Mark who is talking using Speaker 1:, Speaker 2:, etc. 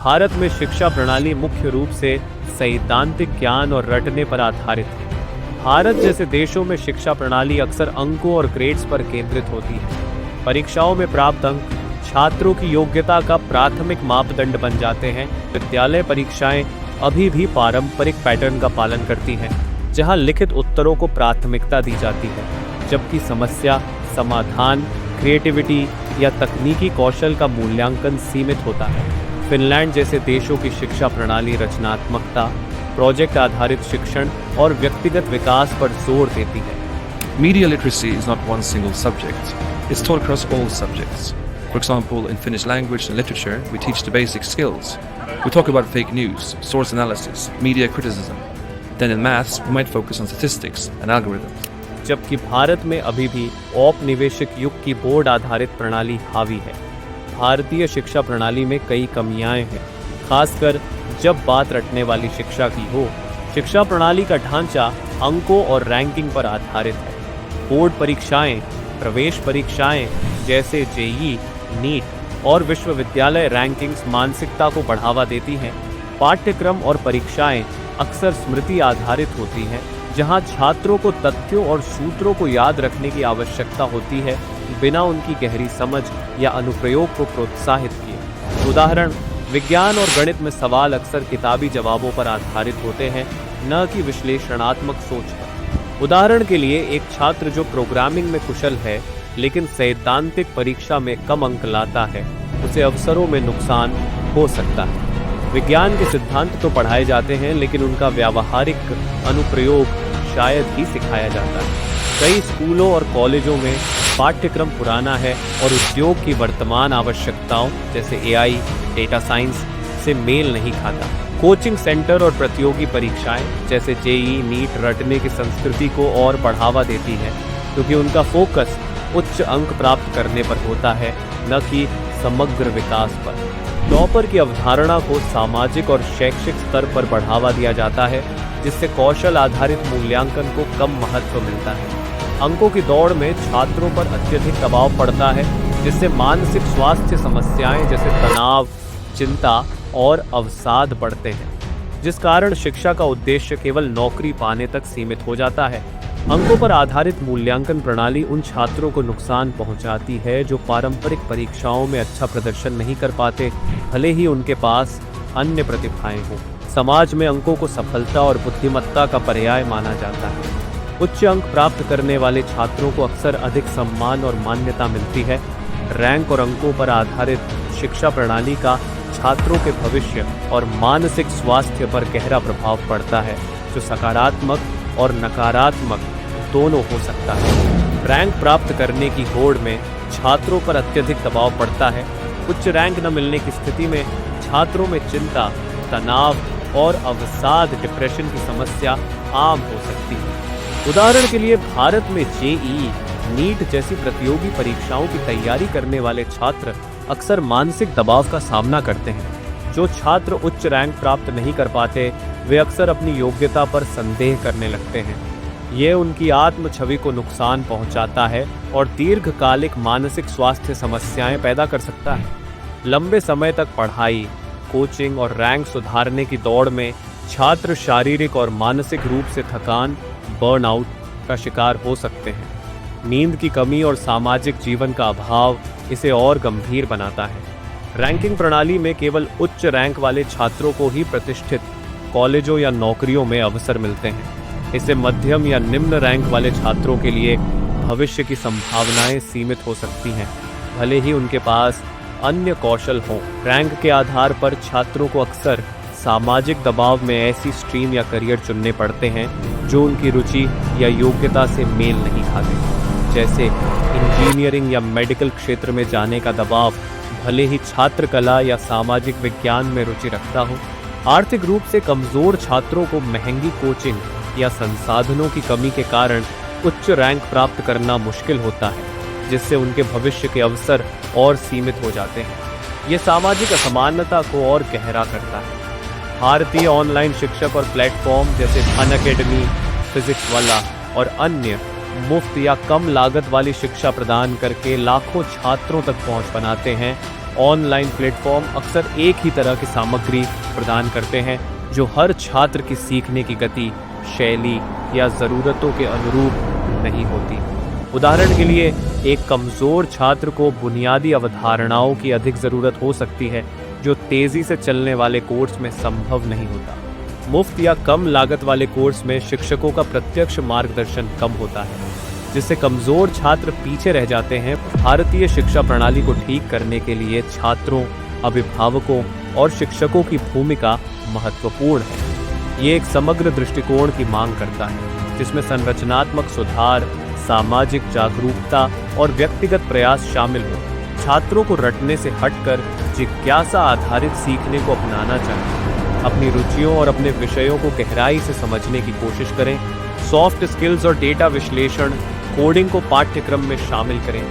Speaker 1: भारत में शिक्षा प्रणाली मुख्य रूप से सैद्धांतिक ज्ञान और रटने पर आधारित है। भारत जैसे देशों में शिक्षा प्रणाली अक्सर अंकों और ग्रेड्स पर केंद्रित होती है। परीक्षाओं में प्राप्त अंक छात्रों की योग्यता का प्राथमिक मापदंड बन जाते हैं। विद्यालय परीक्षाएं अभी भी पारंपरिक पैटर्न का पालन करती हैं, जहां लिखित उत्तरों को प्राथमिकता दी जाती है, जबकि समस्या समाधान, क्रिएटिविटी या तकनीकी कौशल का मूल्यांकन सीमित होता है। फिनलैंड जैसे देशों की शिक्षा प्रणाली रचनात्मकता, प्रोजेक्ट आधारित शिक्षण और व्यक्तिगत विकास पर जोर देती है।
Speaker 2: Media literacy is not one single subject. It's taught across all subjects. For example, in Finnish language and literature, we teach the basic skills. We talk about fake news, source analysis, media criticism. Then in maths, we might focus on statistics and algorithms.
Speaker 1: जबकि भारत में अभी भी औपनिवेशिक युग की board आधारित प्रणाली हावी है। भारतीय शिक्षा प्रणाली में कई कमियां हैं, खासकर जब बात रटने वाली शिक्षा की हो। शिक्षा प्रणाली का ढांचा अंकों और रैंकिंग पर आधारित है। बोर्ड परीक्षाएं, प्रवेश परीक्षाएं जैसे जेईई, नीट और विश्वविद्यालय रैंकिंग्स मानसिकता को बढ़ावा देती हैं। पाठ्यक्रम और परीक्षाएं अक्सर स्मृति आधारित होती हैं, जहां छात्रों को तथ्यों और सूत्रों को याद रखने की आवश्यकता होती है, बिना उनकी गहरी समझ या अनुप्रयोग को प्रोत्साहित किए। उदाहरण, विज्ञान और गणित में सवाल अक्सर किताबी जवाबों पर आधारित होते हैं, न कि विश्लेषणात्मक सोच पर। उदाहरण के लिए, एक छात्र जो प्रोग्रामिंग में कुशल है लेकिन सैद्धांतिक परीक्षा में कम अंक लाता है, उसे अवसरों में नुकसान हो सकता है। विज्ञान के सिद्धांत तो पढ़ाए जाते हैं, लेकिन उनका व्यावहारिक अनुप्रयोग शायद ही सिखाया जाता है। कई स्कूलों और कॉलेजों में पाठ्यक्रम पुराना है और उद्योग की वर्तमान आवश्यकताओं जैसे एआई, डेटा साइंस से मेल नहीं खाता। कोचिंग सेंटर और प्रतियोगी परीक्षाएं जैसे जेईई, नीट रटने की संस्कृति को और बढ़ावा देती है, क्योंकि उनका फोकस उच्च अंक प्राप्त करने पर होता है, न कि समग्र विकास पर। टॉपर की अवधारणा को सामाजिक और शैक्षिक स्तर पर बढ़ावा दिया जाता है, जिससे कौशल आधारित मूल्यांकन को कम महत्व मिलता है। अंकों की दौड़ में छात्रों पर अत्यधिक दबाव पड़ता है, जिससे मानसिक स्वास्थ्य समस्याएं जैसे तनाव, चिंता और अवसाद बढ़ते हैं, जिस कारण शिक्षा का उद्देश्य केवल नौकरी पाने तक सीमित हो जाता है। अंकों पर आधारित मूल्यांकन प्रणाली उन छात्रों को नुकसान पहुंचाती है जो पारंपरिक परीक्षाओं में अच्छा प्रदर्शन नहीं कर पाते, भले ही उनके पास अन्य प्रतिभाएं हों। समाज में अंकों को सफलता और बुद्धिमत्ता का पर्याय माना जाता है। उच्च अंक प्राप्त करने वाले छात्रों को अक्सर अधिक सम्मान और मान्यता मिलती है। रैंक और अंकों पर आधारित शिक्षा प्रणाली का छात्रों के भविष्य और मानसिक स्वास्थ्य पर गहरा प्रभाव पड़ता है, जो सकारात्मक और नकारात्मक दोनों हो सकता है। रैंक प्राप्त करने की होड़ में छात्रों पर अत्यधिक दबाव पड़ता है। उच्च रैंक न मिलने की स्थिति में छात्रों में चिंता, तनाव और अवसाद, डिप्रेशन की समस्या आम हो सकती है। उदाहरण के लिए, भारत में जेईई, नीट जैसी प्रतियोगी परीक्षाओं की तैयारी करने वाले छात्र अक्सर मानसिक दबाव का सामना करते हैं। जो छात्र उच्च रैंक प्राप्त नहीं कर पाते, वे अक्सर अपनी योग्यता पर संदेह करने लगते हैं। ये उनकी आत्म छवि को नुकसान पहुंचाता है और दीर्घकालिक मानसिक स्वास्थ्य समस्याएं पैदा कर सकता है। लंबे समय तक पढ़ाई, कोचिंग और रैंक सुधारने की दौड़ में छात्र शारीरिक और मानसिक रूप से थकान, बर्नआउट का शिकार हो सकते हैं। नींद की कमी और सामाजिक जीवन का अभाव इसे और गंभीर बनाता है। रैंकिंग प्रणाली में केवल उच्च रैंक वाले छात्रों को ही प्रतिष्ठित कॉलेजों या नौकरियों में अवसर मिलते हैं। इससे मध्यम या निम्न रैंक वाले छात्रों के लिए भविष्य की संभावनाएं सीमित हो सकती हैं, भले ही उनके पास अन्य कौशल हों। रैंक के आधार पर छात्रों को अक्सर सामाजिक दबाव में ऐसी स्ट्रीम या करियर चुनने पड़ते हैं जो उनकी रुचि या योग्यता से मेल नहीं खाते, जैसे इंजीनियरिंग या मेडिकल क्षेत्र में जाने का दबाव, भले ही छात्र कला या सामाजिक विज्ञान में रुचि रखता हो। आर्थिक रूप से कमजोर छात्रों को महंगी कोचिंग या संसाधनों की कमी के कारण उच्च रैंक प्राप्त करना मुश्किल होता है, जिससे उनके भविष्य के अवसर और सीमित हो जाते हैं। ये सामाजिक असमानता को और गहरा करता है। भारतीय ऑनलाइन शिक्षक और प्लेटफॉर्म जैसे अनअकैडमी, फिजिक्स वाला और अन्य मुफ्त या कम लागत वाली शिक्षा प्रदान करके लाखों छात्रों तक पहुंच बनाते हैं ऑनलाइन प्लेटफॉर्म अक्सर एक ही तरह की सामग्री प्रदान करते हैं जो हर छात्र की सीखने की गति, शैली या ज़रूरतों के अनुरूप नहीं होती। उदाहरण के लिए, एक कमज़ोर छात्र को बुनियादी अवधारणाओं की अधिक ज़रूरत हो सकती है जो तेज़ी से चलने वाले कोर्स में संभव नहीं होता। मुफ्त या कम लागत वाले कोर्स में शिक्षकों का प्रत्यक्ष मार्गदर्शन कम होता है, जिससे कमज़ोर छात्र पीछे रह जाते हैं। भारतीय शिक्षा प्रणाली को ठीक करने के लिए छात्रों, अभिभावकों और शिक्षकों की भूमिका महत्वपूर्ण है। ये एक समग्र दृष्टिकोण की मांग करता है, जिसमें संरचनात्मक सुधार, सामाजिक जागरूकता और व्यक्तिगत प्रयास शामिल हो। छात्रों को रटने से हटकर जिज्ञासा आधारित सीखने को अपनाना चाहिए। अपनी रुचियों और अपने विषयों को गहराई से समझने की कोशिश करें। सॉफ्ट स्किल्स और डेटा विश्लेषण, कोडिंग को पाठ्यक्रम में शामिल करें